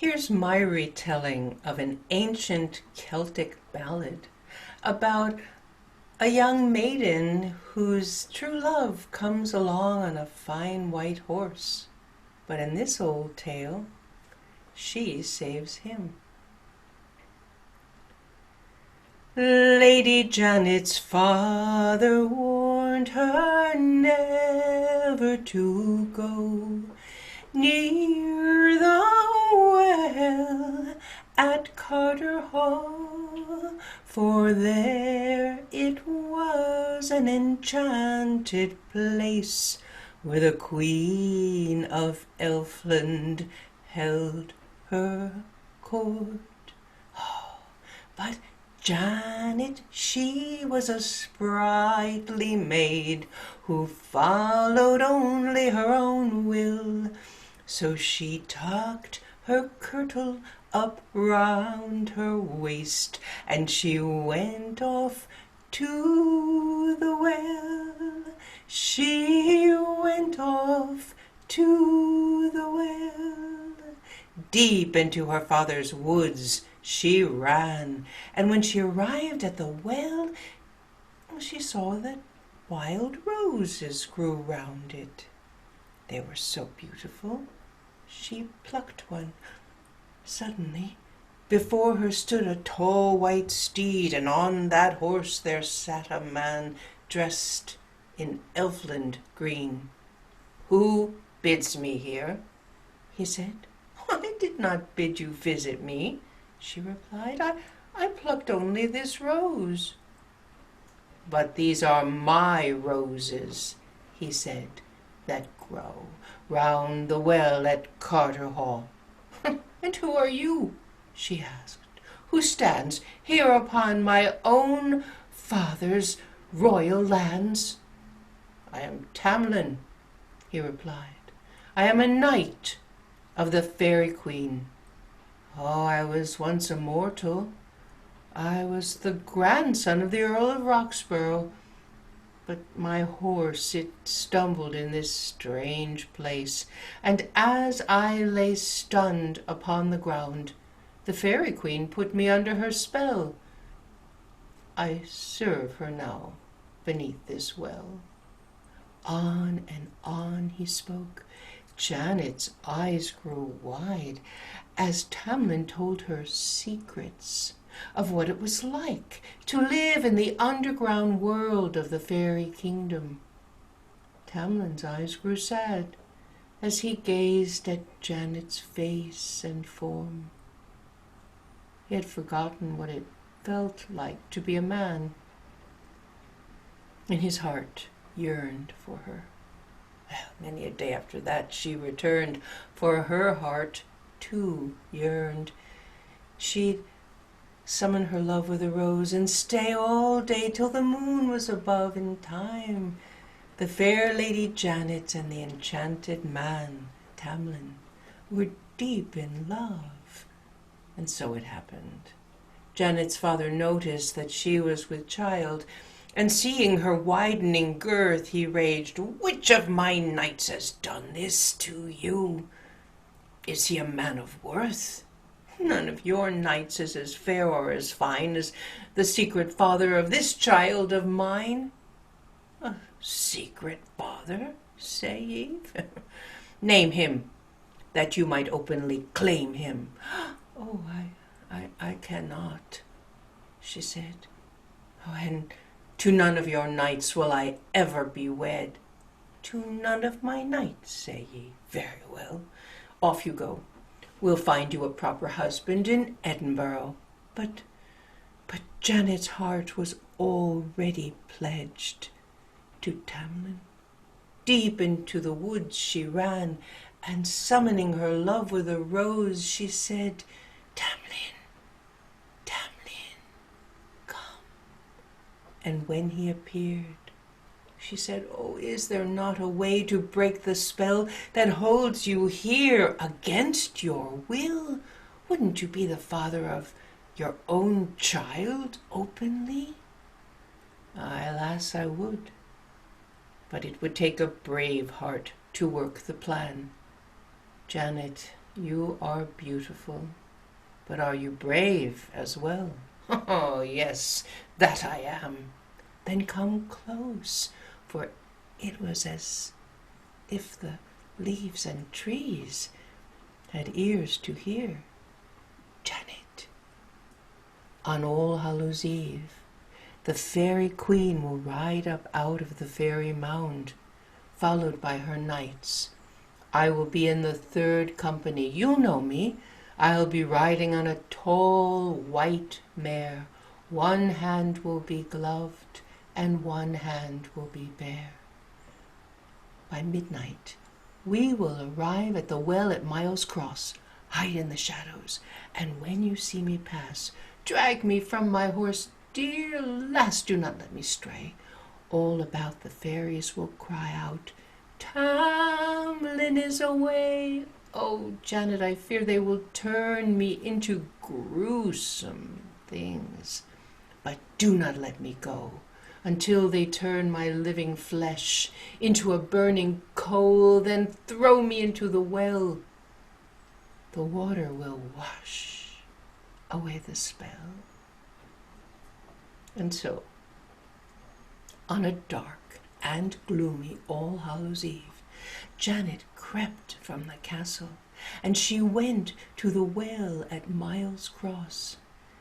Here's my retelling of an ancient Celtic ballad about a young maiden whose true love comes along on a fine white horse. But in this old tale, she saves him. Lady Janet's father warned her never to go near the well at Carter Hall, for there it was an enchanted place where the Queen of Elfland held her court. But Janet, she was a sprightly maid who followed only her own will. So she tucked her kirtle up round her waist, and she went off to the well. She went off to the well. Deep into her father's woods she ran, and when she arrived at the well, she saw that wild roses grew round it. They were so beautiful. She plucked one. Suddenly, before her stood a tall white steed, and on that horse there sat a man dressed in Elfland green. "Who bids me here?" he said. "I did not bid you visit me," she replied. I plucked only this rose." "But these are my roses," he said, "that grow round the well at Carter Hall." "And who are you?" she asked, "who stands here upon my own father's royal lands?" "I am Tamlin," he replied. "I am a knight of the Fairy Queen. Oh, I was once a mortal. I was the grandson of the Earl of Roxborough. But my horse, it stumbled in this strange place, and as I lay stunned upon the ground, the Fairy Queen put me under her spell. I serve her now beneath this well." On and on he spoke. Janet's eyes grew wide as Tamlin told her secrets of what it was like to live in the underground world of the fairy kingdom. Tamlin's eyes grew sad as he gazed at Janet's face and form. He had forgotten what it felt like to be a man, and his heart yearned for her. Many a day after that she returned, for her heart too yearned. She'd summon her love with a rose and stay all day till the moon was above. In time, the fair Lady Janet and the enchanted man, Tamlin, were deep in love. And so it happened. Janet's father noticed that she was with child, and seeing her widening girth, he raged, "Which of my knights has done this to you? Is he a man of worth? None of your knights is as fair or as fine as the secret father of this child of mine." "A secret father, say ye? Name him, that you might openly claim him." "Oh, I cannot," she said. "Oh, and to none of your knights will I ever be wed." "To none of my knights, say ye? Very well. Off you go. We'll find you a proper husband in Edinburgh." But Janet's heart was already pledged to Tamlin. Deep into the woods she ran, and summoning her love with a rose, she said, "Tamlin, Tamlin, come." And when he appeared, she said, "Oh, is there not a way to break the spell that holds you here against your will? Wouldn't you be the father of your own child openly?" "Aye, lass, I would. But it would take a brave heart to work the plan. Janet You are beautiful, but are you brave as well? Oh, yes, that I am. Then come close, for it was as if the leaves and trees had ears to hear. Janet, on All Hallows Eve, the fairy queen will ride up out of the fairy mound, followed by her knights. I will be in the third company. You know me. I'll be riding on a tall white mare. One hand will be gloved, and one hand will be bare. By midnight, we will arrive at the well at Miles Cross. Hide in the shadows, and when you see me pass, drag me from my horse. Dear lass, do not let me stray. All about the fairies will cry out, Tamlin is away. Oh, Janet, I fear they will turn me into gruesome things. But do not let me go until they turn my living flesh into a burning coal, then throw me into the well. The water will wash away the spell. And so, on a dark and gloomy All Hallows Eve, Janet crept from the castle, and she went to the well at Miles Cross.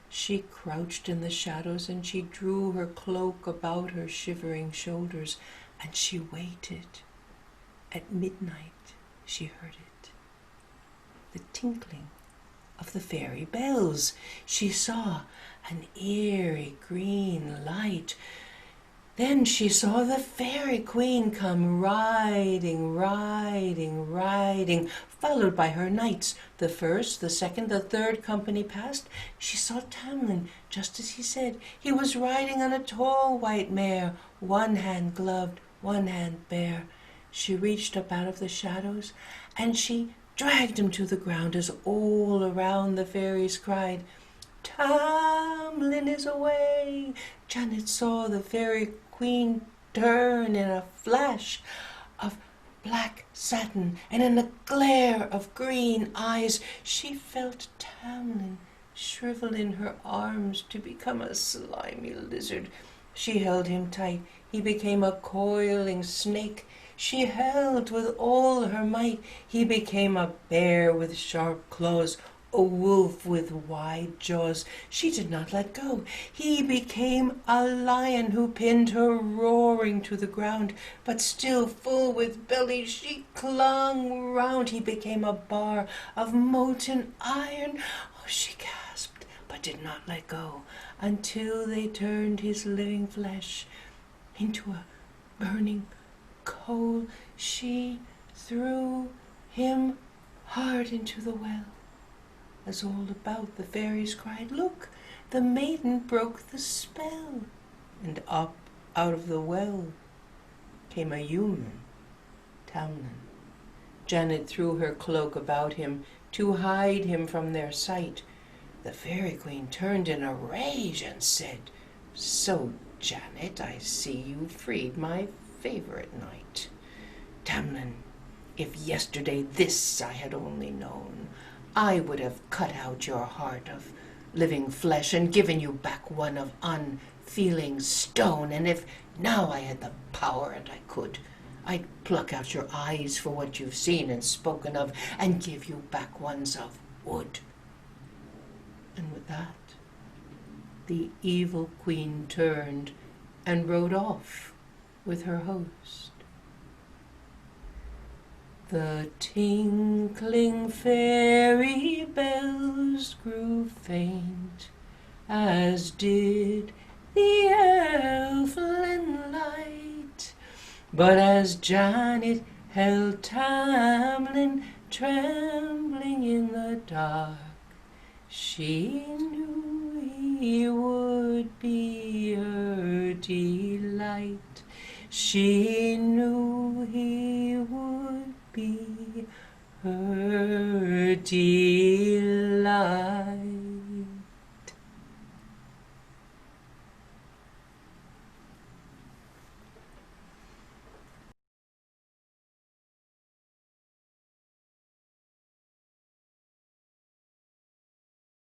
She crouched in the shadows, and she drew her cloak about her shivering shoulders, and she waited. At midnight she heard it, the tinkling of the fairy bells. She saw an eerie green light. Then she saw the fairy queen come riding, followed by her knights. The first, the second, the third company passed. She saw Tamlin, just as he said. He was riding on a tall white mare, one hand gloved, one hand bare. She reached up out of the shadows, and she dragged him to the ground as all around the fairies cried, Tamlin is away. Janet saw the fairy queen turn in a flash of black satin, and in a glare of green eyes she felt Tamlin shrivel in her arms to become a slimy lizard. She held him tight. He became a coiling snake. She held with all her might. He became a bear with sharp claws, a wolf with wide jaws. She did not let go. He became a lion who pinned her roaring to the ground, but still full with belly she clung round. He became a bar of molten iron. Oh, she gasped, but did not let go, until they turned his living flesh into a burning coal. She threw him hard into the well. As all about the fairies cried, Look, the maiden broke the spell. And up out of the well came a human, Tamlin. Janet threw her cloak about him to hide him from their sight. The fairy queen turned in a rage and said, So, Janet, I see you freed my favorite knight. Tamlin, if yesterday this I had only known, I would have cut out your heart of living flesh and given you back one of unfeeling stone. And if now I had the power, and I could, I'd pluck out your eyes for what you've seen and spoken of, and give you back ones of wood. And with that, the evil queen turned and rode off with her host. The tinkling fairy bells grew faint, as did the elfin light. But as Janet held Tamlin trembling in the dark, she knew he would be her delight. She knew he would be her delight.